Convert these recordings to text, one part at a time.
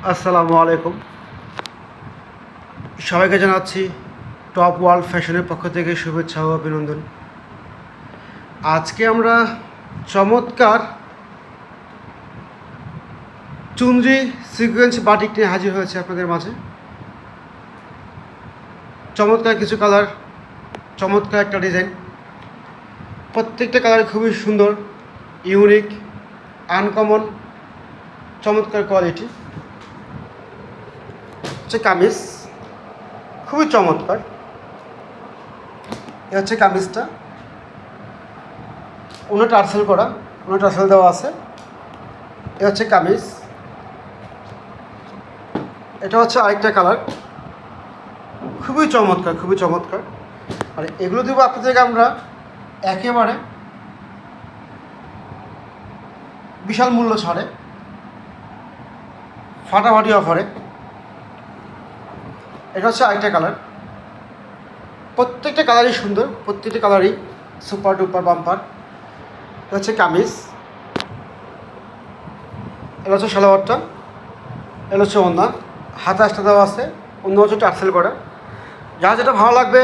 আসসালামু আলাইকুম। সবাইকে জানাচ্ছি টপ ওয়ার্ল্ড ফ্যাশনের পক্ষ থেকে শুভেচ্ছা ও অভিনন্দন। আজকে আমরা চমৎকার চুনরি সিকোয়েন্স বাটিক নিয়ে হাজির হয়েছে আপনাদের মাঝে। চমৎকার কিছু কালার, চমৎকার একটা ডিজাইন, প্রত্যেকটা কালার খুবই সুন্দর, ইউনিক, আনকমন, চমৎকার কোয়ালিটি। হচ্ছে কামিজ, খুবই চমৎকার। এ হচ্ছে কামিজটা, উনো টার্সেল করা, উনো টার্সেল দেওয়া আছে। এ হচ্ছে কামিজ, এটা হচ্ছে আরেকটা কালার, খুবই চমৎকার, খুবই চমৎকার। আর এগুলো দেবো আপনাদেরকে আমরা একেবারে বিশাল মূল্য ছাড়ে, ফাটাফাটি অফারে। এটা হচ্ছে আরেকটা কালার, প্রত্যেকটা কালারই সুন্দর, প্রত্যেকটা কালারই সুপার ডুপার বাম্পার। এটা হচ্ছে কামিজ, এটা হচ্ছে সালোয়ারটা, এটা হচ্ছে ওড়না, হাতে আসতে দেওয়া আছে, অন্য হচ্ছে টার্সেল করা। যা যেটা ভালো লাগবে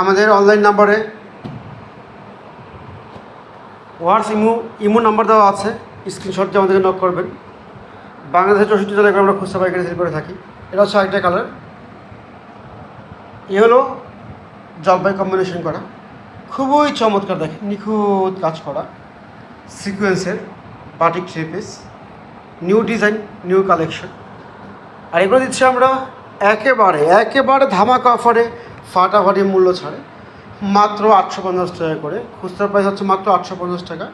আমাদের অনলাইন নাম্বারে ইমো নাম্বার দেওয়া আছে, স্ক্রিনশট দিয়ে আমাদেরকে নক করবেন। বাংলাদেশের 64 জেলায় আমরা খুচরা পাইকারি সেল করে থাকি। এটা হচ্ছে আরেকটা কালার, এ হলো জলপাই কম্বিনেশন করা, খুবই চমৎকার, দেখেন নিখুঁত কাজ করা সিকোয়েন্সের batik three piece, new design, new collection. আর এগুলো দিচ্ছি আমরা একেবারে ধামাকা অফারে, ফাটাফাটি মূল্য ছাড়ে, মাত্র 850 টাকা করে। খুচরা প্রাইস হচ্ছে মাত্র 850 টাকা।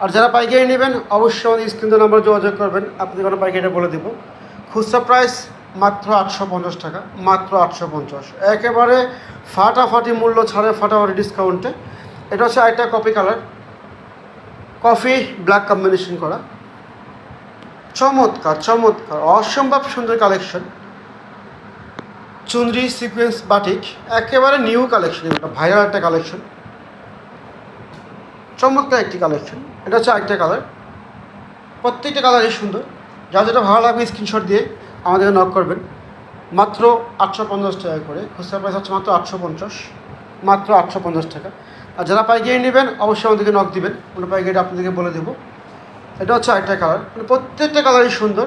আর যারা পাইকারি নেবেন অবশ্যই আমাদের স্ক্রিন নাম্বার যোগাযোগ করবেন, আপনাদের কোনো পাইকারিটা বলে দেবো। খুচরা প্রাইস মাত্র 850 টাকা, মাত্র 850, একেবারে ফাটাফাটি মূল্য ছাড়ে, ফাটাফাটি ডিসকাউন্টে। এটা হচ্ছে আরেকটা coffee colour, coffee black combination করা, চমৎকার চমৎকার অসম্ভব সুন্দর কালেকশন। চুনরি সিকোয়েন্স বাটিক, একেবারে নিউ কালেকশন, এটা ভাইরাল একটা কালেকশন, চমৎকার একটি কালেকশন। এটা হচ্ছে আরেকটা কালার, প্রত্যেকটা কালারই সুন্দর। যা যেটা ভালো লাগবে স্ক্রিনশট দিয়ে আমাদেরকে নক করবেন। মাত্র 850 টাকা করে, খুচরা প্রাইস হচ্ছে মাত্র 850, মাত্র 850 টাকা। আর যারা পাইকারি নেবেন অবশ্যই আমাদেরকে নক দিবেন, কোনো পাইকারি আপনাদেরকে বলে দেবো। এটা হচ্ছে আরেকটা কালার, মানে প্রত্যেকটা কালারই সুন্দর।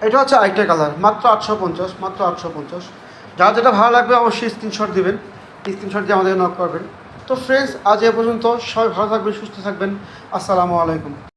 এটা হচ্ছে আরেকটা কালার, মাত্র 850, মাত্র 850। যার যেটা ভালো লাগবে অবশ্যই স্ক্রিনশট দিবেন, স্ক্রিনশট দিয়ে আমাদের নক করবেন। তো ফ্রেন্ডস, আজ এ পর্যন্ত। সবাই ভালো থাকবেন, সুস্থ থাকবেন। আসসালামু আলাইকুম।